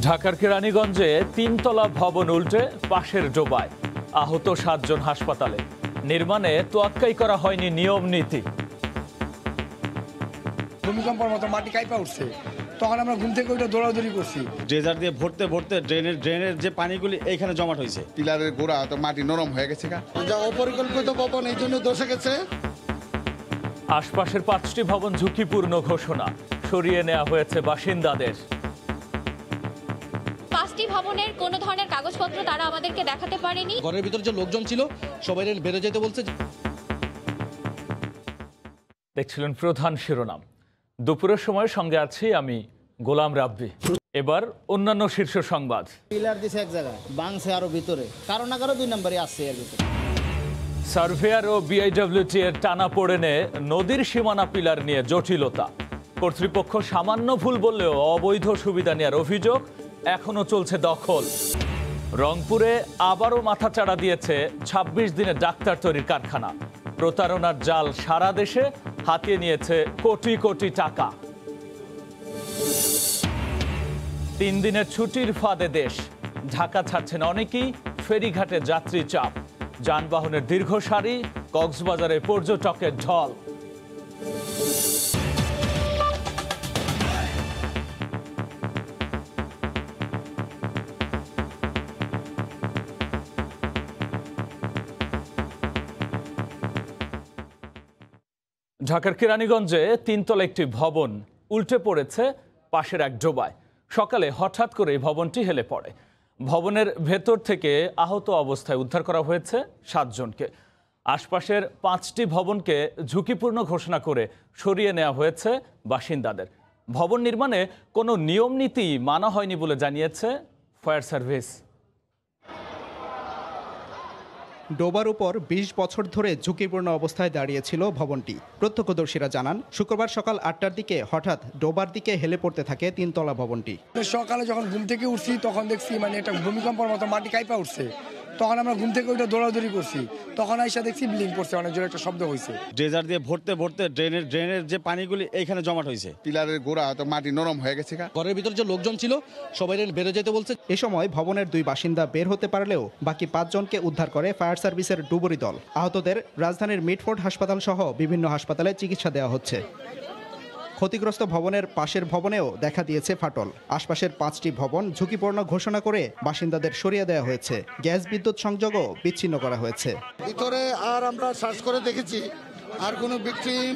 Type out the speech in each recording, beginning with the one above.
ঢাকার কেরানীগঞ্জে তিনতলা ভবন উল্টে পাশের ডোবায়, আহত 7 জন হাসপাতালে। নির্মাণে তোয়াক্কাই করা হয়নি নিয়ম নীতি। ভূমিকম্পের মতো মাটি কাইপা উঠছে, তখন আমরা ঘুম থেকে ওইটা দৌড়াদৌড়ি করছি। ড্রেজার দিয়ে ভরতে ভরতে ড্রেনের যে পানিগুলি এইখানে জমাট হয়েছে। পিলারের গোড়া তো মাটি নরম হয়ে গেছে, যা অপরিকল্পিত ভবন, এই জন্য ধসে গেছে। আশপাশের 5টি ভবন ঝুঁকিপূর্ণ ঘোষণা, সরিয়ে নেওয়া হয়েছে বাসিন্দাদের। 5টি ভবনের কোনো ধরনের কাগজপত্র তারা আমাদেরকে দেখাতে পারেনি। ঘরের ভিতর যে লোকজন ছিল সবাই বেরো যেতে বলছে। দেখছিলেন প্রধান শিরোনাম। দুপুরের সময় সঙ্গে আছি আমি গোলাম রাব্বি। এবার অন্যান্য শীর্ষ সংবাদ। পিলার দিছে এক জায়গায়, বাংছে আরো ভিতরে, কারণ না কারো 2 নম্বরে আসছে এর ভিতরে। সার্ভেয়ার ও বিআইডব্লিউটি এর টানা পড়েনে নদীর সীমানা পিলার নিয়ে জটিলতা। কর্তৃপক্ষ সামান্য ভুল বললেও অবৈধ সুবিধা নেওয়ার অভিযোগ, এখনো চলছে দখল। রংপুরে আবারও মাথাচাড়া দিয়েছে 26 দিনের ডাক্তার তৈরির কারখানা। প্রতারণার জাল সারা দেশে, হাতিয়ে নিয়েছে কোটি কোটি টাকা। 3 দিনের ছুটির ফাঁদে দেশ, ঢাকা ছাড়ছেন অনেকেই, ফেরিঘাটে যাত্রী চাপ। যানবাহনের দীর্ঘ সারি, কক্সবাজারে পর্যটকের ঢল। ঢাকার কেরানীগঞ্জে তিনতলা একটি ভবন উল্টে পড়েছে পাশের এক ডোবায়। সকালে হঠাৎ করে এই ভবনটি হেলে পড়ে। ভবনের ভেতর থেকে আহত অবস্থায় উদ্ধার করা হয়েছে 7 জনকে। আশপাশের 5টি ভবনকে ঝুঁকিপূর্ণ ঘোষণা করে সরিয়ে নেওয়া হয়েছে বাসিন্দাদের। ভবন নির্মাণে কোনো নিয়ম নীতি মানা হয়নি বলে জানিয়েছে ফায়ার সার্ভিস। ডোবার উপর 20 বছর ধরে ঝুঁকিপূর্ণ অবস্থায় দাঁড়িয়েছিল ভবনটি। প্রত্যক্ষদর্শীরা জানান, শুক্রবার সকাল 8টার দিকে হঠাৎ ডোবার দিকে হেলে পড়তে থাকে তিনতলা ভবনটি। সকালে যখন ঘুম থেকে উঠছি তখন দেখছি একটা ভূমিকম্পের মতো মাটি কাইপা উঠছে, তখন আমরা ঘুম থেকে ওইটা দৌড়াদৌড়ি করছি। তখন আইসা দেখছি বিল্ডিং করছে, অনেক জোরে একটা শব্দ হয়েছে। ড্রেজার দিয়ে ভরতে ভরতে ড্রেনের যে পানিগুলি এইখানে জমাট হয়েছে। পিলারের গোড়া তো মাটি নরম হয়ে গেছে। ঘরের ভিতর যে লোকজন ছিল সবাই বেরো যেতে বলছে। এ সময় ভবনের 2 বাসিন্দা বের হতে পারলেও বাকি 5 জনকে উদ্ধার করে ফায়ার সার্ভিসের ডুবুরি দল। আহতদের রাজধানীর মিটফোর্ড হাসপাতাল সহ বিভিন্ন হাসপাতালে চিকিৎসা দেওয়া হচ্ছে। ক্ষতিগ্রস্ত ভবনের পাশের ভবনেও দেখা দিয়েছে ফাটল। আশপাশের 5টি ভবন ঝুঁকিপূর্ণ ঘোষণা করে বাসিন্দাদের সরিয়ে দেওয়া হয়েছে। গ্যাস বিদ্যুৎ সংযোগও বিচ্ছিন্ন করা হয়েছে। ভিতরে আর আমরা সার্চ করে দেখেছি, আর কোনো ভিকটিম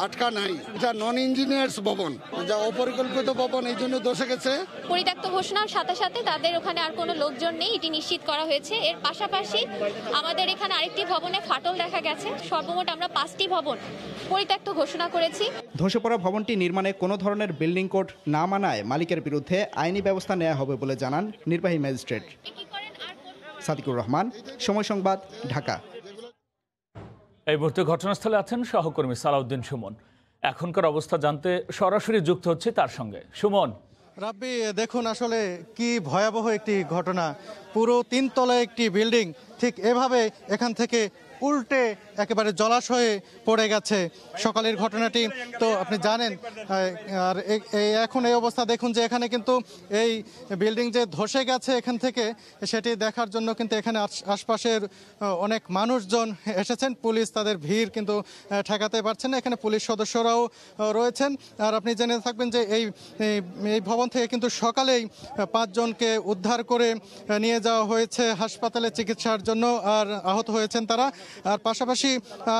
আটকা নাই। এটা নন ইঞ্জিনিয়ার্স ভবন, যা অপরিকল্পিত ভবন, এই জন্য ধসে গেছে। পরিত্যক্ত ঘোষণার সাথে সাথে তাদের ওখানে আর কোনো লোকজন নেই, এটি নিশ্চিত করা হয়েছে। এর পাশাপাশি আমাদের এখানে আরেকটি ভবনে ফাটল দেখা গেছে। সর্বমোট আমরা 5টি ভবন পরিত্যক্ত ঘোষণা করেছি। ধসে পড়া ভবনটি নির্মাণে কোনো ধরনের বিল্ডিং কোড না মানায় মালিকের বিরুদ্ধে আইনি ব্যবস্থা নেওয়া হবে বলে জানান নির্বাহী ম্যাজিস্ট্রেট সাদিকুর রহমান। সময় সংবাদ, ঢাকা। এই মুহূর্তে ঘটনাস্থলে আছেন সহকর্মী সালাউদ্দিন সুমন। এখনকার অবস্থা জানতে সরাসরি যুক্ত হচ্ছে তার সঙ্গে। সুমন। রাব্বি, দেখুন আসলে কি ভয়াবহ একটি ঘটনা। পুরো 3 তলা একটি বিল্ডিং ঠিক এভাবে এখান থেকে উল্টে একেবারে জলাশয়ে পড়ে গেছে। সকালের ঘটনাটি তো আপনি জানেন। আর এখন এই অবস্থা দেখুন যে এখানে কিন্তু এই বিল্ডিং যে ধসে গেছে এখান থেকে, সেটি দেখার জন্য কিন্তু এখানে আশপাশের অনেক মানুষজন এসেছেন। পুলিশ তাদের ভিড় কিন্তু ঠেকাতে পারছেন না। এখানে পুলিশ সদস্যরাও রয়েছেন। আর আপনি জেনে থাকবেন যে এই ভবন থেকে কিন্তু সকালেই 5 জনকে উদ্ধার করে নিয়ে যাওয়া হয়েছে হাসপাতালে চিকিৎসার জন্য, আর আহত হয়েছেন তারা। আর পাশাপাশি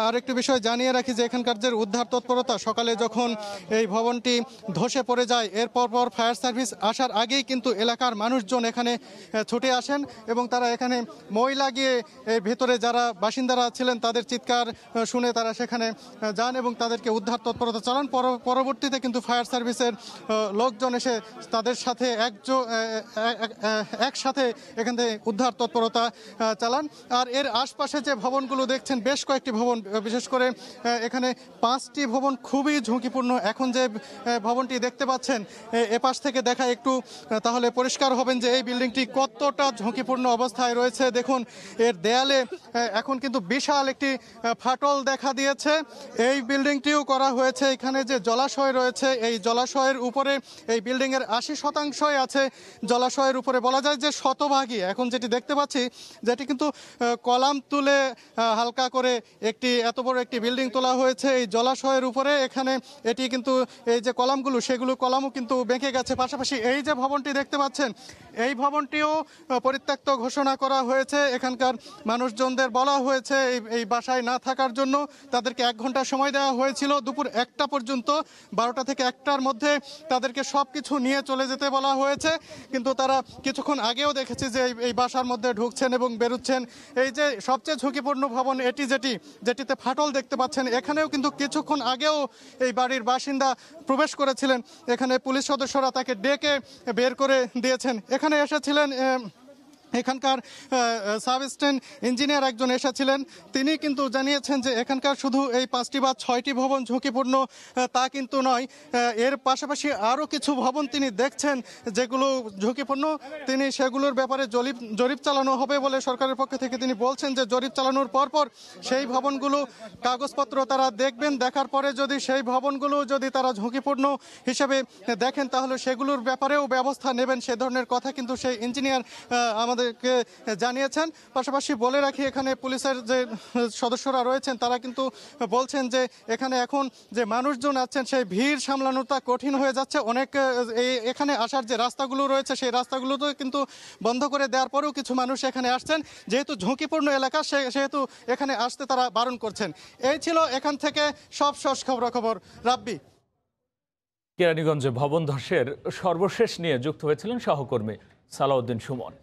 আরেকটি বিষয় জানিয়ে রাখি যে এখানকার যে উদ্ধার তৎপরতা, সকালে যখন এই ভবনটি ধসে পড়ে যায় এরপর ফায়ার সার্ভিস আসার আগেই কিন্তু এলাকার মানুষজন এখানে ছুটে আসেন এবং তারা এখানে মই লাগিয়ে ভেতরে যারা বাসিন্দারা ছিলেন তাদের চিৎকার শুনে তারা সেখানে যান এবং তাদেরকে উদ্ধার তৎপরতা চালান। পরবর্তীতে কিন্তু ফায়ার সার্ভিসের লোকজন এসে তাদের সাথে একসাথে এখান থেকে উদ্ধার তৎপরতা চালান। আর এর আশপাশে যে ভবনগুলো ভবনগুলো দেখছেন, বেশ কয়েকটি ভবন, বিশেষ করে এখানে 5টি ভবন খুবই ঝুঁকিপূর্ণ। এখন যে ভবনটি দেখতে পাচ্ছেন এপাশ থেকে দেখা একটু তাহলে পরিষ্কার হবেন যে এই বিল্ডিংটি কতটা ঝুঁকিপূর্ণ অবস্থায় রয়েছে। দেখুন এর দেয়ালে এখন কিন্তু বিশাল একটি ফাটল দেখা দিয়েছে। এই বিল্ডিংটিও করা হয়েছে, এখানে যে জলাশয় রয়েছে এই জলাশয়ের উপরে এই বিল্ডিংয়ের 80% আছে জলাশয়ের উপরে। বলা যায় যে শতভাগই এখন যেটি দেখতে পাচ্ছি, যেটি কিন্তু কলাম তুলে হালকা করে একটি এত বড় একটি বিল্ডিং তোলা হয়েছে এই জলাশয়ের উপরে। এখানে এটি কিন্তু এই যে কলামগুলো, সেগুলো কলামও কিন্তু বেঁকে গেছে। পাশাপাশি এই যে ভবনটি দেখতে পাচ্ছেন এই ভবনটিও পরিত্যক্ত ঘোষণা করা হয়েছে। এখানকার মানুষজনদের বলা হয়েছে এই বাসায় না থাকার জন্য। তাদেরকে 1 ঘন্টা সময় দেওয়া হয়েছিল দুপুর 1টা পর্যন্ত। 12টা থেকে 1টার মধ্যে তাদেরকে সব কিছু নিয়ে চলে যেতে বলা হয়েছে, কিন্তু তারা কিছুক্ষণ আগেও দেখেছি যে এই বাসার মধ্যে ঢুকছেন এবং বেরোচ্ছেন। এই যে সবচেয়ে ঝুঁকিপূর্ণ ভবন এটি, যেটিতে ফাটল দেখতে পাচ্ছেন, এখানেও কিন্তু কিছুক্ষণ আগেও এই বাড়ির বাসিন্দা প্রবেশ করেছিলেন। এখানে পুলিশ সদস্যরা তাকে ডেকে বের করে দিয়েছেন। এখানে এসেছিলেন এখানকার সাব স্টেশন ইঞ্জিনিয়ার একজন এসেছিলেন, তিনি কিন্তু জানিয়েছেন যে এখানকার শুধু এই 5টি বা 6টি ভবন ঝুঁকিপূর্ণ তা কিন্তু নয়, এর পাশাপাশি আরও কিছু ভবন তিনি দেখছেন যেগুলো ঝুঁকিপূর্ণ। তিনি সেগুলোর ব্যাপারে জরিপ চালানো হবে বলে সরকারের পক্ষ থেকে তিনি বলছেন যে জরিপ চালানোর পরপর সেই ভবনগুলো কাগজপত্র তারা দেখবেন, দেখার পরে যদি সেই ভবনগুলো যদি তারা ঝুঁকিপূর্ণ হিসেবে দেখেন তাহলে সেগুলোর ব্যাপারেও ব্যবস্থা নেবেন। সে ধরনের কথা কিন্তু সেই ইঞ্জিনিয়ার আমাদেরকে জানিয়েছেন। পাশাপাশি বলে রাখি এখানে পুলিশের যে সদস্যরা রয়েছেন তারা কিন্তু বলছেন যে এখানে এখন যে মানুষজন আছেন সেই ভিড় সামলানোটা কঠিন হয়ে যাচ্ছে। অনেক এখানে আসার যে রাস্তাগুলো রয়েছে সেই রাস্তাগুলো তো কিন্তু বন্ধ করে দেওয়ার পরেও কিছু মানুষ এখানে আসছেন, যেহেতু ঝুঁকিপূর্ণ এলাকা সেহেতু এখানে আসতে তারা বারণ করছেন। এই ছিল এখান থেকে সব শেষ খবরাখবর। রাব্বি। কেরানীগঞ্জে ভবন ধসের সর্বশেষ নিয়ে যুক্ত হয়েছিলেন সহকর্মী সালাউদ্দিন সুমন।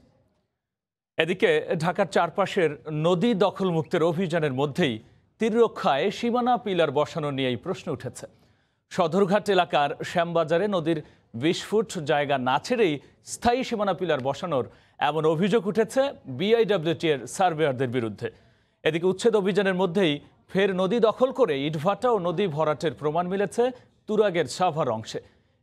এদিকে ঢাকার চারপাশের নদী দখলমুক্তের অভিযানের মধ্যেই তীররক্ষায় সীমানা পিলার বসানো নিয়েই প্রশ্ন উঠেছে। সদরঘাট এলাকার শ্যামবাজারে নদীর 20 ফুট জায়গা না ছেড়েই স্থায়ী সীমানা পিলার বসানোর এমন অভিযোগ উঠেছে বিআইডব্লিউটি এর সার্ভেয়ারদের বিরুদ্ধে। এদিকে উচ্ছেদ অভিযানের মধ্যেই ফের নদী দখল করে ইটভাটা ও নদী ভরাটের প্রমাণ মিলেছে তুরাগের সাভার অংশে।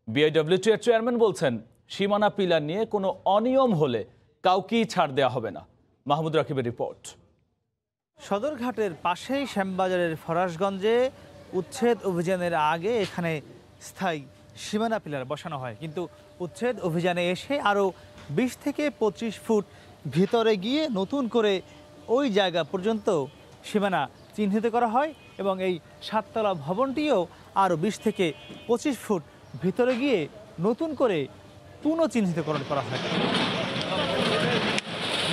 বিআইডব্লিউটি এর চেয়ারম্যান বলছেন, সীমানা পিলার নিয়ে কোনো অনিয়ম হলে কাউকেই ছাড় দেওয়া হবে না। মাহমুদ রাকিবের রিপোর্ট। সদরঘাটের পাশেই শ্যামবাজারের ফরাসগঞ্জে উচ্ছেদ অভিযানের আগে এখানে স্থায়ী সীমানা পিলার বসানো হয়, কিন্তু উচ্ছেদ অভিযানে এসে আরও 20 থেকে 25 ফুট ভিতরে গিয়ে নতুন করে ওই জায়গা পর্যন্ত সীমানা চিহ্নিত করা হয় এবং এই 7তলা ভবনটিও আরও 20 থেকে 25 ফুট ভিতরে গিয়ে নতুন করে পুনঃচিহ্নিতকরণ করা হয়।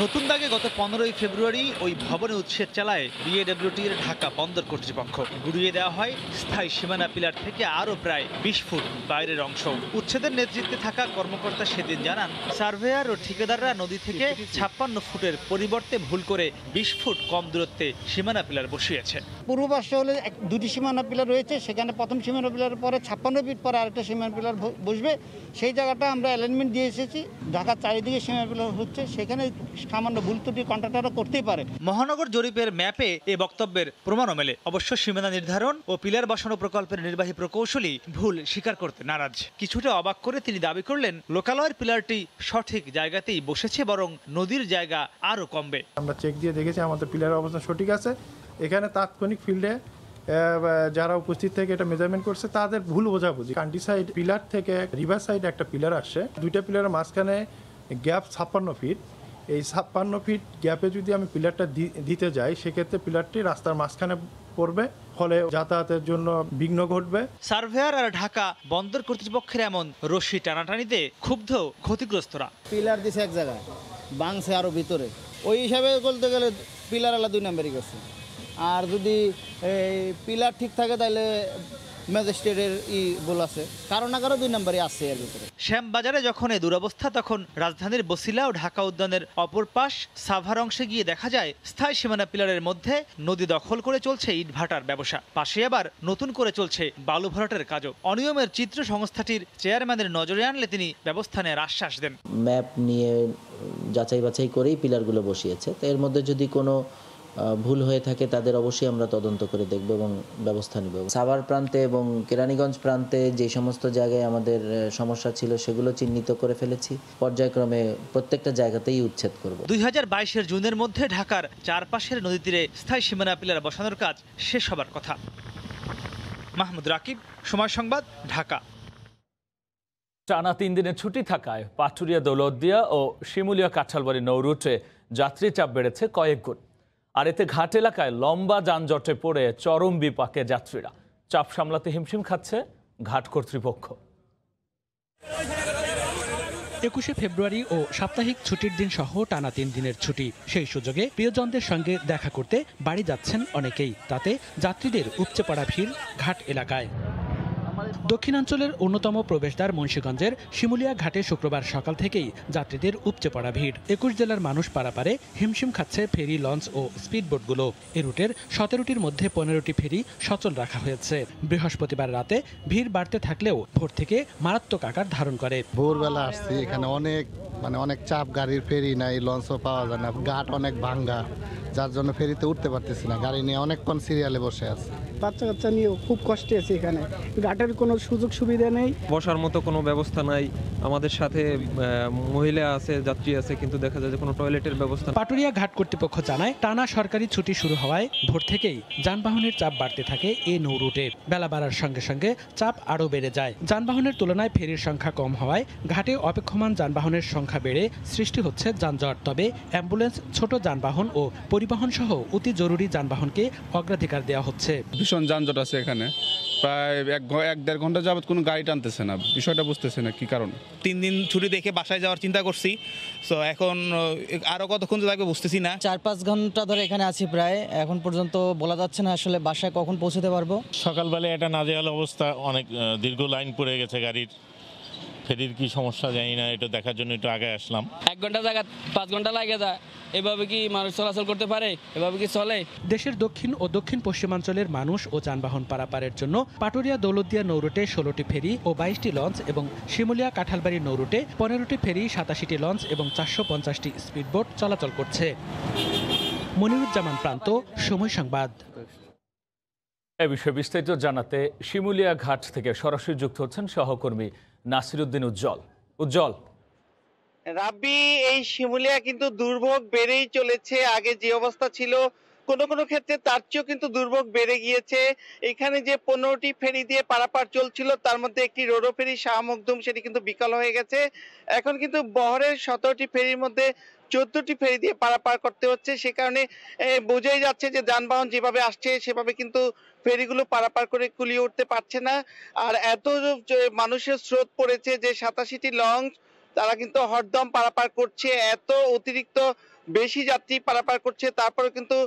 নতুন দাগে গত 15ই ফেব্রুয়ারি ওই ভবনে উচ্ছেদ চালায় বিএডব্লিউটি এর ঢাকা বন্দর কর্তৃপক্ষ। গুড়িয়ে দেওয়া হয় স্থায়ী সীমানা পিলার থেকে আরও প্রায় 20 ফুট বাইরের অংশ। উচ্ছেদের নেতৃত্বে থাকা কর্মকর্তা সেদিন জানান, সার্ভেয়ার ও ঠিকাদাররা নদী থেকে 56 ফুটের পরিবর্তে ভুল করে 20 ফুট কম দূরত্বে সীমানা পিলার বসিয়েছে। পূর্ব পাশে হলে 2টি সীমানা পিলার রয়েছে, সেখানে প্রথম সীমানা পিলারের পরে 56 ফিট পরে আরেকটা সীমানা পিলার বসবে। সেই জায়গাটা আমরা অ্যালাইনমেন্ট দিয়ে এসেছি। ঢাকার চারিদিকে সীমানা পিলার হচ্ছে, সেখানে সামান্য ভুল ত্রুটি কন্ট্রাক্টররা করতেই পারে। মহানগর জরিপের ম্যাপে এ বক্তব্যের প্রমাণও মেলে। অবশ্য সীমানা নির্ধারণ ও পিলার বসানো প্রকল্পের নির্বাহী প্রকৌশলী ভুল স্বীকার করতে নারাজ। কিছুটা অবাক করে তিনি দাবি করলেন, লোকালয়ের পিলারটি সঠিক জায়গাতেই বসেছে, বরং নদীর জায়গা আরও কমবে। আমরা চেক দিয়ে দেখেছি আমাদের পিলারের অবস্থান সঠিক আছে। এখানে তাৎক্ষণিক ফিল্ডে যারা উপস্থিত থেকে এটা মেজারমেন্ট করছে তাদের ভুল বোঝাবুঝি। কান্ট্রি সাইড পিলার থেকে রিভার সাইড একটা পিলার আসছে, 2টা পিলারের মাঝখানে গ্যাপ 56 ফিট। এই 56 ফিট গ্যাপে যদি আমি পিলারটা দিতে যাই সেক্ষেত্রে পিলারটি রাস্তার মাঝখানে পড়বে, ফলে যাতায়াতের জন্য বিঘ্ন ঘটবে। সার্ভেয়ার আর ঢাকা বন্দর কর্তৃপক্ষের এমন রশি টানাটানিতে ক্ষুব্ধ ক্ষতিগ্রস্তরা। পিলার দিছে এক জায়গায়, বাংছে আরও ভিতরে। ওই হিসাবে বলতে গেলে পিলার আলা 2 নম্বরই গেছে। আর যদি এই পিলার ঠিক থাকে তাহলে ম্যাজিস্ট্রেটের ভুল আছে, কারণ না কারো 2 নম্বরই আছে এর ভিতরে। শ্যামবাজারে যখন এই দুরবস্থা, তখন রাজধানীর বসিলা ও ঢাকা উদ্যানের অপর পাশ সাভার অংশে গিয়ে দেখা যায় স্থায়ী সীমানা পিলারের মধ্যে নদী দখল করে চলছে ইটভাটার ব্যবসা। পাশে আবার নতুন করে চলছে বালু ভরাটের কাজও। অনিয়মের চিত্র সংস্থাটির চেয়ারম্যানের নজরে আনলে তিনি ব্যবস্থা নেওয়ার আশ্বাস দেন। ম্যাপ নিয়ে যাচাই বাছাই করেই পিলারগুলো বসিয়েছে, তো এর মধ্যে যদি কোনো ভুল হয়ে থাকে তাদের অবশ্যই আমরা তদন্ত করে দেখব এবং ব্যবস্থা নেব। সাভার প্রান্তে এবং কেরানীগঞ্জ প্রান্তে যে সমস্ত জায়গায় আমাদের সমস্যা ছিল সেগুলো চিহ্নিত করে ফেলেছি। পর্যায়ক্রমে প্রত্যেকটা জায়গাতেই উচ্ছেদ করব। 2022-এর জুনের মধ্যে ঢাকার চারপাশের নদী তীরে স্থায়ী সীমানা পিলার বসানোর কাজ শেষ হবার কথা। মাহমুদ রাকিব, সময় সংবাদ, ঢাকা। টানা 3 দিনের ছুটি থাকায় পাটুরিয়া দৌলতদিয়া ও শিমুলিয়া কাঁঠালবাড়ি নৌরুটে যাত্রী চাপ বেড়েছে কয়েক গুণ। আর এতে ঘাট এলাকায় লম্বা যানজটে পড়ে চরম বিপাকে যাত্রীরা। চাপ সামলাতে হিমশিম খাচ্ছে ঘাট কর্তৃপক্ষ। 21শে ফেব্রুয়ারি ও সাপ্তাহিক ছুটির দিন সহ টানা 3 দিনের ছুটি। সেই সুযোগে প্রিয়জনদের সঙ্গে দেখা করতে বাড়ি যাচ্ছেন অনেকেই। তাতে যাত্রীদের উপচে পড়া ভিড় ঘাট এলাকায়। দক্ষিণাঞ্চলের অন্যতম প্রবেশদ্বার মুন্সিগঞ্জের শিমুলিয়া ঘাটে শুক্রবার সকাল থেকেই যাত্রীদের উপচে পড়া ভিড়। 21 জেলার মানুষ পারাপারে হিমশিম খাচ্ছে ফেরি, লঞ্চ ও স্পিডবোটগুলো। এ রুটের 17টির মধ্যে 15টি ফেরি সচল রাখা হয়েছে। বৃহস্পতিবার রাতে ভিড় বাড়তে থাকলেও ভোর থেকে মারাত্মক আকার ধারণ করে। ভোরবেলা আসছি, এখানে অনেক চাপ, গাড়ির ফেরি নাই, লঞ্চও পাওয়া যায় না, ঘাট অনেক ভাঙ্গা, যার জন্য ফেরিতে উঠতে পারতেছি না। গাড়ি নিয়ে অনেকক্ষণ সিরিয়ালে বসে আছে। বাচ্চা কাচ্চা নিয়েও খুব কষ্টে আছে। এখানে ঘাটের কোনো সুযোগ সুবিধা নেই, বসার মতো কোনো ব্যবস্থা নাই। আমাদের সাথে মহিলা আছে, যাত্রী আছে, কিন্তু দেখা যায় যে কোনো টয়লেটের ব্যবস্থা। পাটুরিয়া ঘাট কর্তৃপক্ষ জানায়, টানা সরকারি ছুটি শুরু হওয়ায় ভোর থেকেই যানবাহনের চাপ বাড়তে থাকে এই নৌ রুটে। বেলা বাড়ার সঙ্গে সঙ্গে চাপ আরও বেড়ে যায়। যানবাহনের তুলনায় ফেরির সংখ্যা কম হওয়ায় ঘাটে অপেক্ষমান যানবাহনের সংখ্যা বেড়ে সৃষ্টি হচ্ছে যানজট। তবে অ্যাম্বুলেন্স, ছোট যানবাহন ও পরিবহন সহ অতি জরুরি যানবাহনকে অগ্রাধিকার দেওয়া হচ্ছে। ভীষণ যানজট আছে এখানে, প্রায় 1-1.5 ঘন্টা যাবত কোনো গাড়ি টানতেছে না। বিষয়টা বুঝতেছে না কি কারণ। 3 দিন ছুটি দেখে বাসায় যাওয়ার চিন্তা করছি, সো এখন আরো কতক্ষণ লাগবে বুঝতেছি না। 4-5 ঘন্টা ধরে এখানে আছি প্রায়, এখন পর্যন্ত বলা যাচ্ছে না আসলে বাসায় কখন পৌঁছতে পারবো। সকালবেলা এটা নাজেহাল অবস্থা, অনেক দীর্ঘ লাইন পড়ে গেছে গাড়ির। ফেরির কি সমস্যা জানি না, এটা দেখার জন্য একটু আগে আসলাম। 1 ঘন্টা জায়গা 5 ঘন্টা লাগে যায়। এভাবে কি মানুষ চলাচল করতে পারে? এভাবে কি চলে? দেশের দক্ষিণ ও দক্ষিণ পশ্চিমাঞ্চলের মানুষ ও যানবাহন পারাপারের জন্য পাটুরিয়া দৌলতদিয়া নৌরুটে 16টি ফেরি ও 22টি লঞ্চ এবং শিমুলিয়া কাঁঠালবাড়ি নৌরুটে 15টি ফেরি, 87টি লঞ্চ এবং 450টি স্পিডবোট চলাচল করছে। মনিরুজ্জামান প্রান্ত, সময় সংবাদ। এ বিষয়ে বিস্তারিত জানাতে শিমুলিয়া ঘাট থেকে সরাসরি যুক্ত হচ্ছেন সহকর্মী নাসিরউদ্দিন উজ্জ্বল। উজ্জ্বল, রাব্বি, এই শিমুলিয়া কিন্তু দুর্ভোগ বেড়েই চলেছে। আগে যে অবস্থা ছিল কোনো কোনো ক্ষেত্রে তার চেয়েও কিন্তু দুর্ভোগ বেড়ে গিয়েছে। এখানে যে 15টি ফেরি দিয়ে পারাপার চলছিল তার মধ্যে একটি রোরো ফেরি শাহ মখদুম, সেটি কিন্তু বিকল হয়ে গেছে। এখন কিন্তু বহরের 17টি ফেরির মধ্যে 14টি ফেরি দিয়ে পারাপার করতে হচ্ছে। সে কারণে বোঝাই যাচ্ছে যে যানবাহন যেভাবে আসছে সেভাবে কিন্তু ফেরিগুলো পারাপার করে কুলিয়ে উঠতে পারছে না। আর এত মানুষের স্রোত পড়েছে যে 87টি লঞ্চ তারা কিন্তু হরদম পারাপার করছে, এত অতিরিক্ত বেশি যাত্রী পারাপার করছে। তারপরে কিন্তু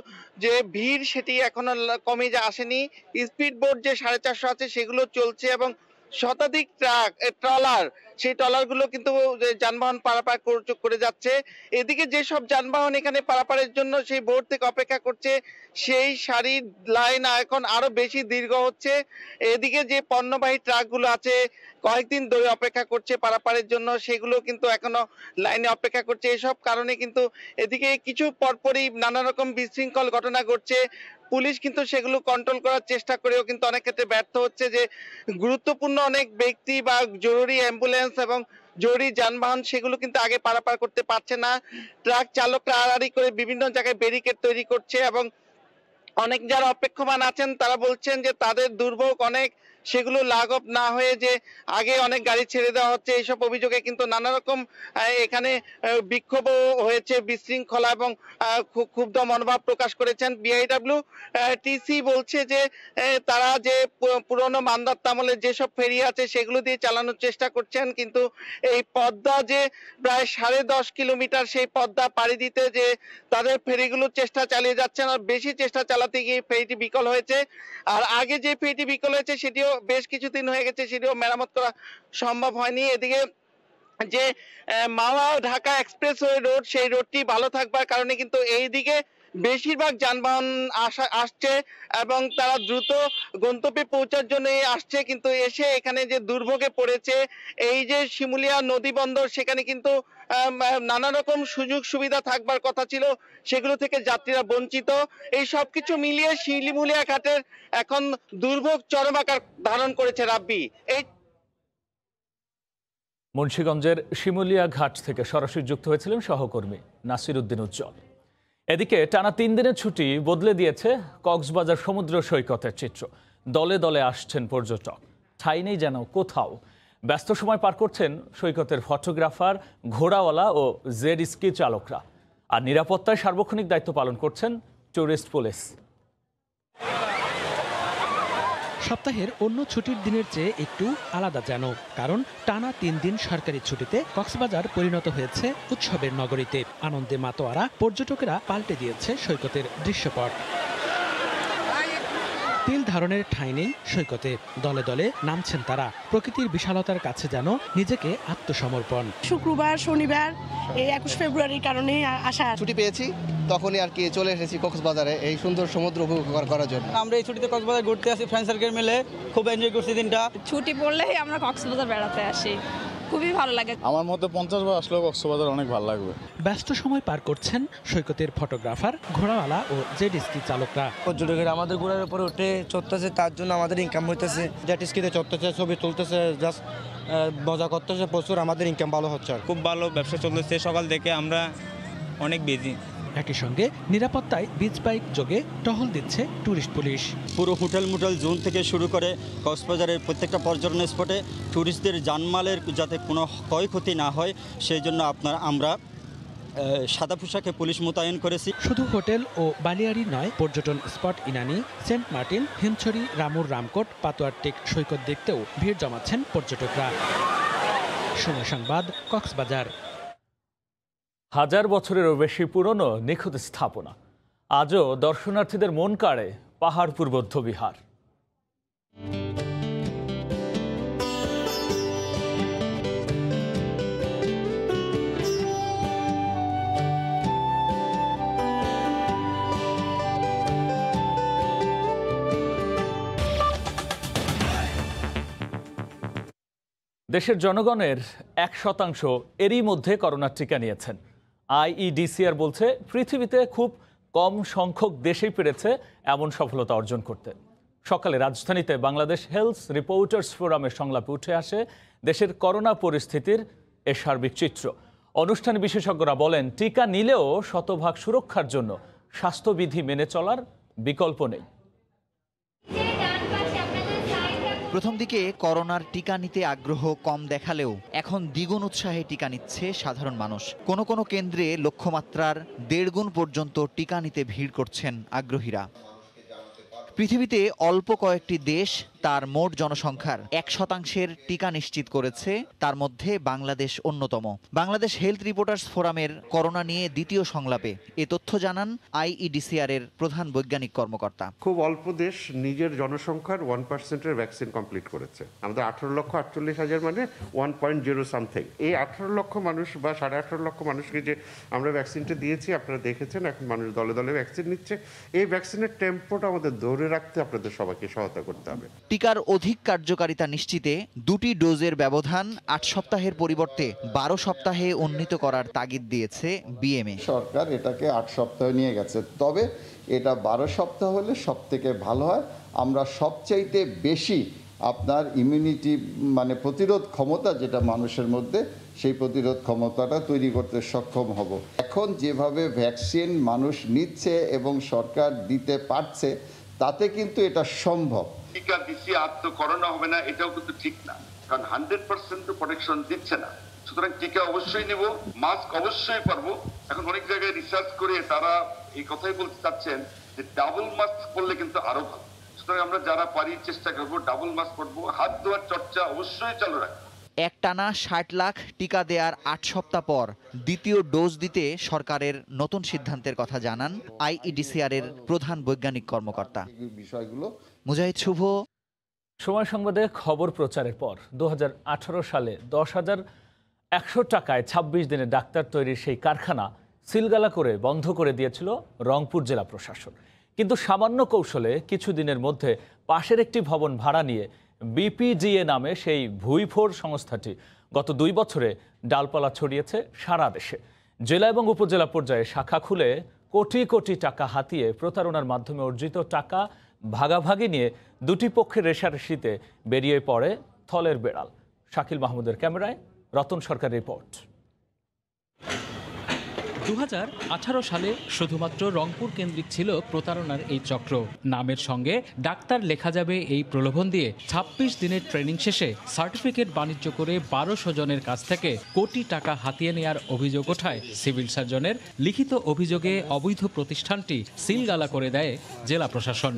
যে ভিড় সেটি এখনো কমে আসেনি। স্পিড বোট যে 450 আছে সেগুলো চলছে এবং শতাধিক ট্রলার, সেই ট্রলারগুলো কিন্তু যানবাহন পারাপার করে যাচ্ছে। এদিকে যেসব যানবাহন এখানে পারাপারের জন্য সেই বোট থেকে অপেক্ষা করছে সেই সারির লাইন এখন আরো বেশি দীর্ঘ হচ্ছে। এদিকে যে পণ্যবাহী ট্রাকগুলো আছে কয়েকদিন ধরে অপেক্ষা করছে পারাপারের জন্য, সেগুলো কিন্তু এখনো লাইনে অপেক্ষা করছে। এসব কারণে কিন্তু এদিকে কিছু পরপরই নানা রকম বিশৃঙ্খল ঘটনা ঘটছে। পুলিশ কিন্তু সেগুলো কন্ট্রোল করার চেষ্টা করেও কিন্তু অনেক ক্ষেত্রে ব্যর্থ হচ্ছে। যে গুরুত্বপূর্ণ অনেক ব্যক্তি বা জরুরি অ্যাম্বুলেন্স এবং জরুরি যানবাহন সেগুলো কিন্তু আগে পারাপার করতে পারছে না। ট্রাক চালকরা আড়াআড়ি করে বিভিন্ন জায়গায় ব্যারিকেড তৈরি করছে এবং অনেক যারা অপেক্ষমান আছেন তারা বলছেন যে তাদের দুর্ভোগ অনেক, সেগুলো লাঘব না হয়ে যে আগে অনেক গাড়ি ছেড়ে দেওয়া হচ্ছে, এইসব অভিযোগে কিন্তু নানা রকম এখানে বিক্ষোভও হয়েছে, বিশৃঙ্খলা এবং ক্ষুব্ধ মনোভাব প্রকাশ করেছেন। বিআইডব্লিউ টিসি বলছে যে তারা যে পুরনো মান্দাত আমলের যেসব ফেরি আছে সেগুলো দিয়ে চালানোর চেষ্টা করছেন, কিন্তু এই পদ্মা যে প্রায় 10.5 কিলোমিটার সেই পদ্মা পাড়ি দিতে যে তাদের ফেরিগুলোর চেষ্টা চালিয়ে যাচ্ছেন, আর বেশি চেষ্টা চালাতে গিয়ে ফেরিটি বিকল হয়েছে। আর আগে যে ফেরিটি বিকল হয়েছে সেটিও বেশ কিছুদিন হয়ে গেছে, সেটিও মেরামত করা সম্ভব হয়নি। এদিকে যে মাওয়া ঢাকা এক্সপ্রেসওয়ে রোড, সেই রোডটি ভালো থাকবার কারণে কিন্তু এই দিকে বেশিরভাগ যানবাহন আসছে এবং তারা দ্রুত গন্তব্যে পৌঁছার জন্য আসছে, কিন্তু এসে এখানে যে দুর্ভোগে পড়েছে এই যে শিমুলিয়া নদী বন্দর, সেখানে কিন্তু নানা রকম সুযোগ সুবিধা থাকবার কথা ছিল, সেগুলো থেকে যাত্রীরা বঞ্চিত। এই সবকিছু মিলিয়ে শিমুলিয়া ঘাটের এখন দুর্ভোগ চরম আকার ধারণ করেছে। রাব্বি, এই মুন্সিগঞ্জের শিমুলিয়া ঘাট থেকে সরাসরি যুক্ত হয়েছিলেন সহকর্মী নাসির উদ্দিন উজ্জ্বল। এদিকে টানা 3 দিনের ছুটি বদলে দিয়েছে কক্সবাজার সমুদ্র সৈকতের চিত্র। দলে দলে আসছেন পর্যটক, ঠাঁই নেই যেন কোথাও। ব্যস্ত সময় পার করছেন সৈকতের ফটোগ্রাফার, ঘোড়াওয়ালা ও জেড স্কি চালকরা। আর নিরাপত্তায় সার্বক্ষণিক দায়িত্ব পালন করছেন ট্যুরিস্ট পুলিশ। সপ্তাহের অন্য ছুটির দিনের চেয়ে একটু আলাদা যেন, কারণ টানা 3 দিন সরকারি ছুটিতে কক্সবাজার পরিণত হয়েছে উৎসবের নগরীতে। আনন্দে মাতোয়ারা পর্যটকেরা পাল্টে দিয়েছে সৈকতের দৃশ্যপট। তিল ধারণের ঠাঁই নেই সৈকতে, দলে দলে নামছেন তারা। প্রকৃতির বিশালতার কাছে যেন নিজেকে আত্মসমর্পণ। শুক্রবার শনিবার এই 21 ফেব্রুয়ারির কারণে আসা। ছুটি পেয়েছি তখনই আর কি চলে এসেছি কক্সবাজারে এই সুন্দর সমুদ্র উপভোগ করার জন্য। আমরা এই ছুটিতে কক্সবাজার ঘুরতে আসি, ফ্রেন্ড সার্কেল মিলে খুব এনজয় করছি দিনটা। ছুটি পড়লেই আমরা কক্সবাজার বেড়াতে আসি, খুবই ভালো লাগে। আমার মতে 50 বার আসলেও কক্সবাজার অনেক ভালো লাগবে। ব্যস্ত সময় পার করছেন সৈকতের ফটোগ্রাফার, ঘোড়াওয়ালা ও জেড স্কি চালকরা। পর্যটকেরা আমাদের ঘোড়ার উপরে উঠে চড়তেছে, তার জন্য আমাদের ইনকাম হইতেছে। জেড স্কিতে চড়তেছে, ছবি তুলতেছে, জাস্ট মজা করতেছে, প্রচুর আমাদের ইনকাম ভালো হচ্ছে। খুব ভালো ব্যবসা চলতেছে, সকাল থেকে আমরা অনেক বিজি। একই সঙ্গে নিরাপত্তায় বিচ বাইক যোগে টহল দিচ্ছে ট্যুরিস্ট পুলিশ। পুরো হোটেল মোটেল জোন থেকে শুরু করে কক্সবাজারের প্রত্যেকটা পর্যটন স্পটে ট্যুরিস্টদের জানমালের যাতে কোনো ক্ষয়ক্ষতি না হয় সেই জন্য আমরা সাদা পোশাকে পুলিশ মোতায়েন করেছি। শুধু হোটেল ও বালিয়াড়ি নয়, পর্যটন spot Inani, Saint Martin, Himchhari, রামুর রামকোট, পাতুয়ার টেক সৈকত দেখতেও ভিড় জমাচ্ছেন পর্যটকরা। সময় সংবাদ, কক্সবাজার। 1000 বছরেরও বেশি পুরনো নিখুঁত স্থাপনা, আজও দর্শনার্থীদের মন কাড়ে পাহাড়পুর বৌদ্ধবিহার। দেশের জনগণের 1% এরই মধ্যে করোনার টিকা নিয়েছেন। আইইডিসিআর বলছে পৃথিবীতে খুব কম সংখ্যক দেশেই পেরেছে এমন সফলতা অর্জন করতে। সকালে রাজধানীতে বাংলাদেশ হেলথ রিপোর্টার্স ফোরামের সংলাপে উঠে আসে দেশের করোনা পরিস্থিতির এ সার্বিক চিত্র। অনুষ্ঠানে বিশেষজ্ঞরা বলেন, টিকা নিলেও শতভাগ সুরক্ষার জন্য স্বাস্থ্যবিধি মেনে চলার বিকল্প নেই। প্রথম দিকে করোনার টিকা নিতে আগ্রহ কম দেখালেও এখন দ্বিগুণ উৎসাহে টিকা নিচ্ছে সাধারণ মানুষ। কোনো কোনো কেন্দ্রে লক্ষ্যমাত্রার 1.5 গুণ পর্যন্ত টিকা নিতে ভিড় করছেন আগ্রহীরা। পৃথিবীতে অল্প কয়েকটি দেশ তার মোট জনসংখ্যার 1% টিকা নিশ্চিত করেছে, তার মধ্যে বাংলাদেশ অন্যতম। বাংলাদেশ হেলথ রিপোর্টার্স ফোরামের করোনা নিয়ে দ্বিতীয় সংলাপে এ তথ্য জানান আইইডিসিআর এর প্রধান বৈজ্ঞানিক কর্মকর্তা। খুব অল্প দেশ নিজের জনসংখ্যার 1%-এর ভ্যাকসিন কমপ্লিট করেছে। আমাদের 18,48,000 মানে 1.0 সামথিং। এই 18 লক্ষ মানুষ বা 18.5 লক্ষ মানুষকে যে আমরা ভ্যাকসিনটা দিয়েছি, আপনারা দেখেছেন এখন মানুষ দলে দলে ভ্যাকসিন নিচ্ছে। এই ভ্যাকসিনের টেম্পোটা আমাদের ধরে রাখতে আপনাদের সবাইকে সহায়তা করতে হবে। টিকার অধিক কার্যকারিতা নিশ্চিতে 2টি ডোজের ব্যবধান 8 সপ্তাহের পরিবর্তে 12 সপ্তাহে উন্নীত করার তাগিদ দিয়েছে বিএমএ। সরকার এটাকে 8 সপ্তাহে নিয়ে গেছে, তবে এটা 12 সপ্তাহ হলে সব থেকে ভালো হয়। আমরা সবচাইতে বেশি আপনার ইমিউনিটি মানে প্রতিরোধ ক্ষমতা যেটা মানুষের মধ্যে, সেই প্রতিরোধ ক্ষমতাটা তৈরি করতে সক্ষম হব। এখন যেভাবে ভ্যাকসিন মানুষ নিচ্ছে এবং সরকার দিতে পারছে, তাতে কিন্তু এটা সম্ভব। টিকা দিচ্ছি আর তো করোনা হবে না, এটাও কিন্তু ঠিক না, কারণ 100% তো প্রোটেকশন দিচ্ছে না। সুতরাং টিকা অবশ্যই নেব, মাস্ক অবশ্যই পরবো। এখন অনেক জায়গায় রিসার্চ করে তারা এই কথাই বলতে চাচ্ছেন যে ডাবল মাস্ক পরলে কিন্তু আরো ভালো। সুতরাং আমরা যারা পারি চেষ্টা করবো ডাবল মাস্ক পরবো, হাত ধোয়ার চর্চা অবশ্যই চালু রাখবো। একটানা 60 লাখ টিকা দেওয়ার 8 সপ্তাহ পর দ্বিতীয় ডোজ দিতে সরকারের নতুন সিদ্ধান্তের কথা জানান আইইডিসিআর এর প্রধান বৈজ্ঞানিক কর্মকর্তা মুজাহিদ শুভ। সময় সংবাদে খবর প্রচারের পর 2018 সালে 10,100 টাকায় 26 দিনে ডাক্তার তৈরির সেই কারখানা সিলগালা করে বন্ধ করে দিয়েছিল রংপুর জেলা প্রশাসন। কিন্তু সামান্য কৌশলে কিছুদিনের মধ্যে পাশের একটি ভবন ভাড়া নিয়ে বিপিজিএ নামে সেই ভুইফোর সংস্থাটি গত 2 বছরে ডালপালা ছড়িয়েছে সারা দেশে। জেলা এবং উপজেলা পর্যায়ে শাখা খুলে কোটি কোটি টাকা হাতিয়ে প্রতারণার মাধ্যমে অর্জিত টাকা ভাগাভাগি নিয়ে দুটি পক্ষের রেষারেষিতে বেরিয়ে পড়ে থলের বেড়াল। শাকিল মাহমুদের ক্যামেরায় রতন সরকার রিপোর্ট। 2018 সালে শুধুমাত্র রংপুর কেন্দ্রিক ছিল প্রতারণার এই চক্র। নামের সঙ্গে ডাক্তার লেখা যাবে এই প্রলোভন দিয়ে 26 দিনের ট্রেনিং শেষে সার্টিফিকেট বাণিজ্য করে 1200 জনের কাছ থেকে কোটি টাকা হাতিয়ে নেওয়ার অভিযোগ ওঠায় সিভিল সার্জনের লিখিত অভিযোগে অবৈধ প্রতিষ্ঠানটি সিলগালা করে দেয় জেলা প্রশাসন।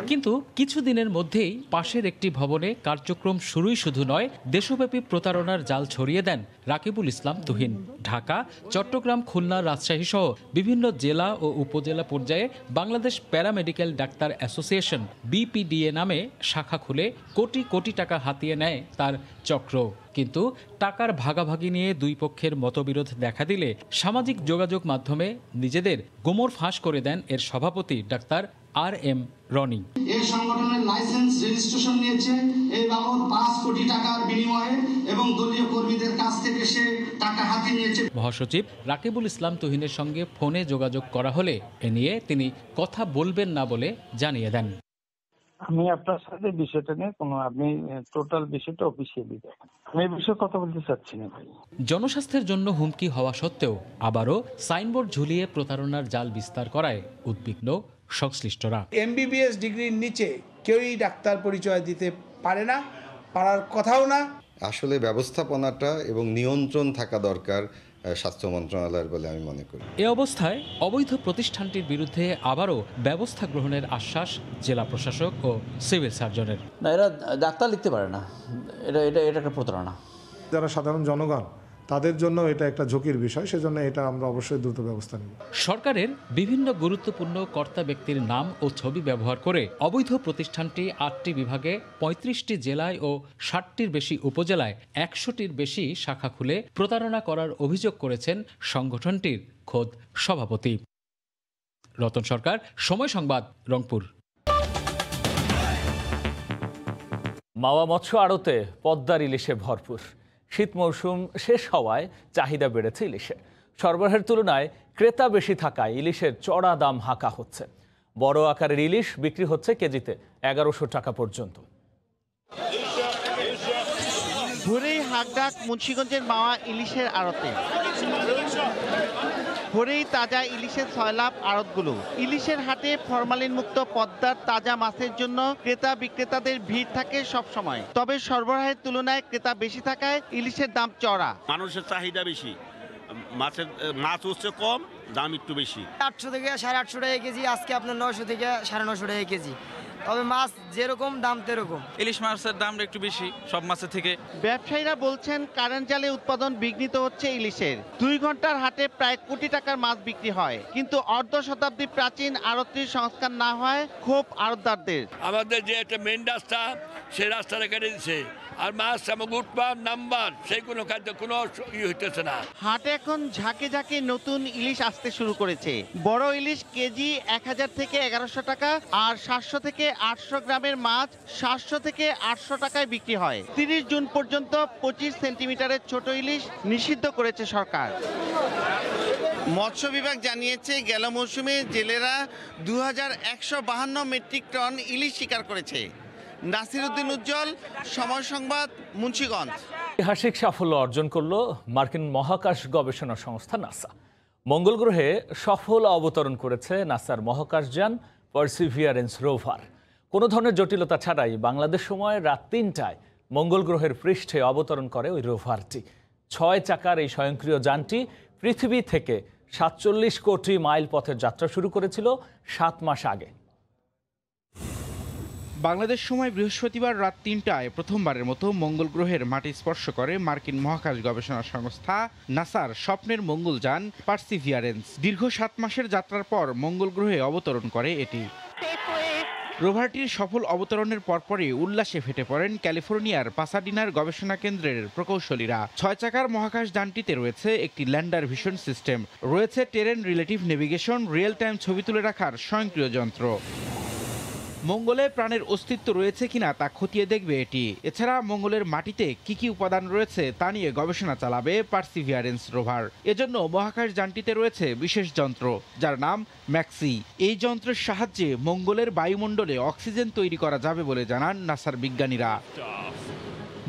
কিন্তু কিছুদিনের মধ্যেই পাশের একটি ভবনে কার্যক্রম শুরুই শুধু নয়, দেশব্যাপী প্রতারণার জাল ছড়িয়ে দেন রাকিবুল ইসলাম তুহিন। ঢাকা, চট্টগ্রাম, খুলনা, রাজশাহী সহ বিভিন্ন জেলা ও উপজেলা পর্যায়ে বাংলাদেশ প্যারামেডিক্যাল ডাক্তার অ্যাসোসিয়েশন বিপিডিএ নামে শাখা খুলে কোটি কোটি টাকা হাতিয়ে নেয় তার চক্র। কিন্তু টাকার ভাগাভাগি নিয়ে দুই পক্ষের মতবিরোধ দেখা দিলে সামাজিক যোগাযোগ মাধ্যমে নিজেদের গোমর ফাঁস করে দেন এর সভাপতি ডাক্তার RM রনি। এই সংগঠনের লাইসেন্স রেজিস্ট্রেশন নিয়েছে এই বাবদ 5 কোটি টাকার বিনিময়ে এবং দলীয় কর্মীদের কাছ থেকে সে টাকা হাতিয়ে নিয়েছে। মহাসচিব রাকিবুল ইসলাম তুহিনের সঙ্গে ফোনে যোগাযোগ করা হলে এ নিয়ে তিনি কথা বলবেন না বলে জানিয়ে দেন। আমি আপনার সাথে বিষয়টা নিয়ে আপনি টোটাল বিষয়টা অফিসিয়ালি দেখেন, আমি এই বিষয়ে কথা বলতে চাচ্ছি না ভাই। জনস্বাস্থ্যের জন্য হুমকি হওয়া সত্ত্বেও আবারও সাইনবোর্ড ঝুলিয়ে প্রতারণার জাল বিস্তার করায় উদ্বিগ্ন সংশ্লিষ্টরা। MBBS ডিগ্রির নিচে কেউই ডাক্তার পরিচয় দিতে পারে না, পারার কথাও না। আসলে ব্যবস্থাপনাটা এবং নিয়ন্ত্রণ থাকা দরকার স্বাস্থ্য মন্ত্রণালয়ের বলে আমি মনে করি। এ অবস্থায় অবৈধ প্রতিষ্ঠানটির বিরুদ্ধে আবারও ব্যবস্থা গ্রহণের আশ্বাস জেলা প্রশাসক ও সিভিল সার্জনের। না, এরা ডাক্তার লিখতে পারে না, এটা একটা প্রতারণা। যারা সাধারণ জনগণ তাদের জন্য এটা একটা ঝুঁকির বিষয়, সেজন্য এটা আমরা অবশ্যই দ্রুত ব্যবস্থা নেব। সরকারের বিভিন্ন গুরুত্বপূর্ণ কর্তা ব্যক্তির নাম ও ছবি ব্যবহার করে অবৈধ প্রতিষ্ঠানটি 8টি বিভাগে 35টি জেলায় ও 60টির বেশি উপজেলায় 100টির বেশি শাখা খুলে প্রতারণা করার অভিযোগ করেছেন সংগঠনটির খোদ সভাপতি। রতন সরকার, সময় সংবাদ, রংপুর। মাওয়া মৎস্য আড়তে পদ্মার ইলিশে ভরপুর। শীত মৌসুম শেষ হওয়ায় চাহিদা বেড়েছে ইলিশে। সরবরাহের তুলনায় ক্রেতা বেশি থাকায় ইলিশের চড়া দাম হাঁকা হচ্ছে। বড় আকারের ইলিশ বিক্রি হচ্ছে কেজিতে 1100 টাকা পর্যন্ত। ভোরেই হাকডাক মুন্সিগঞ্জের মাওয়া ইলিশের আড়তে। ভোরেই তাজা ইলিশের সয়লাভ আড়তগুলো। ইলিশের হাটে ফরমালিন মুক্ত পদ্মার তাজা মাছের জন্য ক্রেতা বিক্রেতাদের ভিড় থাকে সব সময়। তবে সরবরাহের তুলনায় ক্রেতা বেশি থাকায় ইলিশের দাম চড়া। মানুষের চাহিদা বেশি, মাছ হচ্ছে কম, দাম একটু বেশি। 800 থেকে 850 টাকা কেজি, আজকে আপনার 900 থেকে 950 টাকা কেজি। তবে মাছ যেরকম দাম তেরকম। ইলিশ মাছের দাম একটু বেশি সব মাছের থেকে। ব্যবসায়ীরা বলছেন কারেন্ট জালে উৎপাদন বিঘ্নিত হচ্ছে ইলিশের। 2 ঘন্টার হাটে প্রায় কোটি টাকার মাছ বিক্রি হয়, কিন্তু অর্ধ শতাব্দী প্রাচীন আড়তটির সংস্কার না হয় ক্ষোভ আড়তদারদের। আমাদের যে একটা মেন রাস্তা, সেই রাস্তাটা কেটে দিচ্ছে, আর মাছ এবং উৎপাদ নাম্বার সেই কোনো খাদ্য কোনো হইতেছে না। হাটে এখন ঝাঁকে ঝাঁকে নতুন ইলিশ আসতে শুরু করেছে। বড় ইলিশ কেজি 1000 থেকে 1100 টাকা, আর 700 থেকে 800 গ্রামের মাছ 700 থেকে 800 টাকায় বিক্রি হয়। 30 জুন পর্যন্ত 25 সেন্টিমিটারের ছোট ইলিশ নিষিদ্ধ করেছে সরকার। মৎস্য বিভাগ জানিয়েছে গেল মৌসুমে জেলেরা 2152 মেট্রিক টন ইলিশ শিকার করেছে। নাসিরউদ্দিন উজ্জ্বল, সময় সংবাদ, মুন্সিগঞ্জ। ঐতিহাসিক সাফল্য অর্জন করল মার্কিন মহাকাশ গবেষণা সংস্থা নাসা। মঙ্গল গ্রহে সফল অবতরণ করেছে নাসার মহাকাশযান পারসিভিয়ারেন্স রোভার। কোনো ধরনের জটিলতা ছাড়াই বাংলাদেশ সময় রাত 3টায় মঙ্গল গ্রহের পৃষ্ঠে অবতরণ করে ওই রোভারটি। 6 চাকার এই স্বয়ংক্রিয় যানটি পৃথিবী থেকে 47 কোটি মাইল পথের যাত্রা শুরু করেছিল 7 মাস আগে। বাংলাদেশ সময় বৃহস্পতিবার রাত 3টায় প্রথমবারের মতো মঙ্গল গ্রহের মাটি স্পর্শ করে মার্কিন মহাকাশ গবেষণা সংস্থা নাসার স্বপ্নের মঙ্গলযান পারসিভিয়ারেন্স। দীর্ঘ 7 মাসের যাত্রার পর মঙ্গল গ্রহে অবতরণ করে এটি। রোভারটির সফল অবতরণের পরপরই উল্লাসে ফেটে পড়েন ক্যালিফোর্নিয়ার পাসাডিনার গবেষণা কেন্দ্রের প্রকৌশলীরা। 6 চাকার মহাকাশ যানটিতে রয়েছে একটি ল্যান্ডার ভিশন সিস্টেম, রয়েছে terrain relative navigation, real time ছবি তুলে রাখার স্বয়ংক্রিয় যন্ত্র। মঙ্গলে প্রাণের অস্তিত্ব রয়েছে কিনা তা খতিয়ে দেখবে এটি। এছাড়া মঙ্গলের মাটিতে কি কি উপাদান রয়েছে তা নিয়ে গবেষণা চালাবে পার্সিভিয়ারেন্স রোভার। এজন্য মহাকাশ যানটিতে রয়েছে বিশেষ যন্ত্র, যার নাম ম্যাক্সি। এই যন্ত্রের সাহায্যে মঙ্গলের বায়ুমণ্ডলে অক্সিজেন তৈরি করা যাবে বলে জানান নাসার বিজ্ঞানীরা।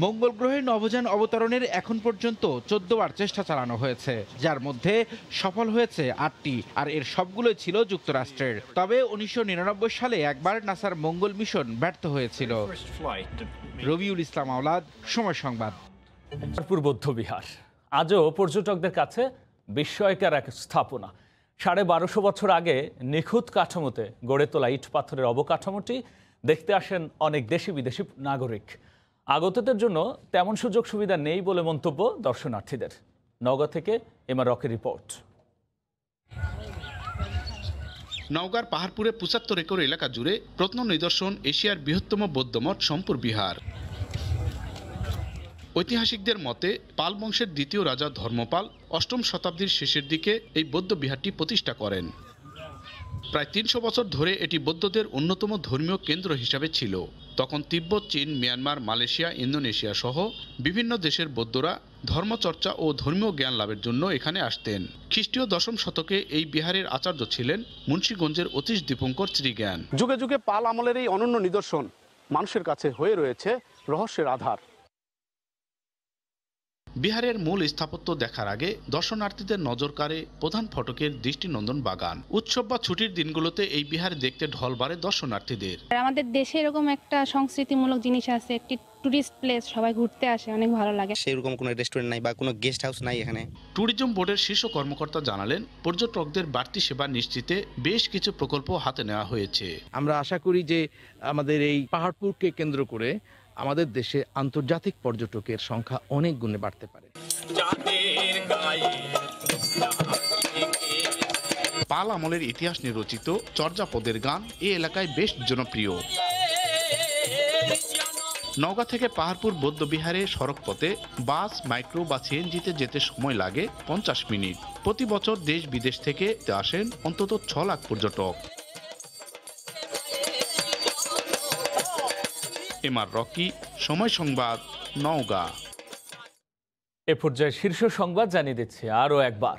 মঙ্গল গ্রহে নভোযান অবতরণের এখন পর্যন্ত 14 বার চেষ্টা চালানো হয়েছে, যার মধ্যে সফল হয়েছে 8টি, আর এর সবগুলোই ছিল যুক্তরাষ্ট্রের। তবে 1999 সালে একবার নাসার মঙ্গল মিশন ব্যর্থ হয়েছিল। রবিউল ইসলাম আওলাদ, সময় সংবাদ। বৌদ্ধ বিহার আজও পর্যটকদের কাছে বিস্ময়কর এক স্থাপনা। 1250 বছর আগে নিখুঁত কাঠামোতে গড়ে তোলা ইট পাথরের অবকাঠামোটি দেখতে আসেন অনেক দেশি বিদেশি নাগরিক। আগতদের জন্য তেমন সুযোগ সুবিধা নেই বলে মন্তব্য দর্শনার্থীদের। নওগাঁ থেকে এমআর রকের রিপোর্ট। নওগাঁর পাহাড়পুরে 75 একর এলাকা জুড়ে প্রত্ন নিদর্শন এশিয়ার বৃহত্তম বৌদ্ধমঠ সোমপুর বিহার। ঐতিহাসিকদের মতে পাল বংশের দ্বিতীয় রাজা ধর্মপাল 8ম শতাব্দীর শেষের দিকে এই বৌদ্ধ বিহারটি প্রতিষ্ঠা করেন। প্রায় 300 বছর ধরে এটি বৌদ্ধদের অন্যতম ধর্মীয় কেন্দ্র হিসাবে ছিল। তখন তিব্বত, চীন, মিয়ানমার, মালয়েশিয়া, ইন্দোনেশিয়া সহ বিভিন্ন দেশের বৌদ্ধরা ধর্মচর্চা ও ধর্মীয় জ্ঞান লাভের জন্য এখানে আসতেন। খ্রিস্টীয় 10ম শতকে এই বিহারের আচার্য ছিলেন মুন্সীগঞ্জের অতীশ দীপঙ্কর শ্রীজ্ঞান। যুগে যুগে পাল আমলের এই অনন্য নিদর্শন মানুষের কাছে হয়ে রয়েছে রহস্যের আধার। বিহারের মূল স্থাপত্য দেখার আগে দর্শনার্থীদের নজর কাড়ে প্রধান ফটকের দৃষ্টিনন্দন বাগান। উৎসব বা ছুটির দিনগুলোতে এই বিহার দেখতে ঢল বাড়ে দর্শনার্থীদের। আমাদের দেশে এরকম একটা সংস্কৃতিমূলক জিনিস আছে, একটি টুরিস্ট প্লেস, সবাই ঘুরতে আসে, অনেক ভালো লাগে। সেরকম কোনো রেস্টুরেন্ট নাই বা কোনো গেস্ট হাউস নাই এখানে। ট্যুরিজম বোর্ডের শীর্ষ কর্মকর্তা জানালেন, পর্যটকদের বাড়তি সেবা নিশ্চিতে বেশ কিছু প্রকল্প হাতে নেওয়া হয়েছে। আমরা আশা করি যে আমাদের এই পাহাড়পুরকে কেন্দ্র করে আমাদের দেশে আন্তর্জাতিক পর্যটকের সংখ্যা অনেক গুণে বাড়তে পারে। পাল আমলের ইতিহাস নিয়ে রচিত চর্যাপদের গান এই এলাকায় বেশ জনপ্রিয়। নওগাঁ থেকে পাহাড়পুর বৌদ্ধ বিহারে সড়ক পথে বাস, মাইক্রো বা সিএনজিতে যেতে সময় লাগে 50 মিনিট। প্রতি বছর দেশ বিদেশ থেকে আসেন অন্তত 6 লাখ পর্যটক। এমআর রকি, সময় সংবাদ, নওগাঁ। এ পর্যায়ে শীর্ষ সংবাদ জানিয়ে দিচ্ছি আরও একবার।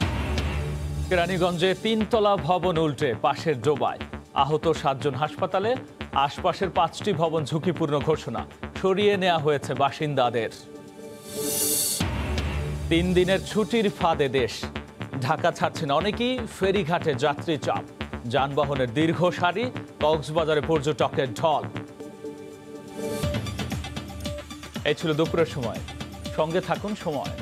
কেরানীগঞ্জে 3 তলা ভবন উল্টে পাশের ডোবায়, আহত 7 জন হাসপাতালে। আশপাশের 5টি ভবন ঝুঁকিপূর্ণ ঘোষণা, সরিয়ে নেওয়া হয়েছে বাসিন্দাদের। 3 দিনের ছুটির ফাঁদে দেশ, ঢাকা ছাড়ছেন অনেকেই, ফেরিঘাটে যাত্রী চাপ, যানবাহনের দীর্ঘ সারি, কক্সবাজারে পর্যটকের ঢল। এই ছিল দুপুরের সময়, সঙ্গে থাকুন সময়।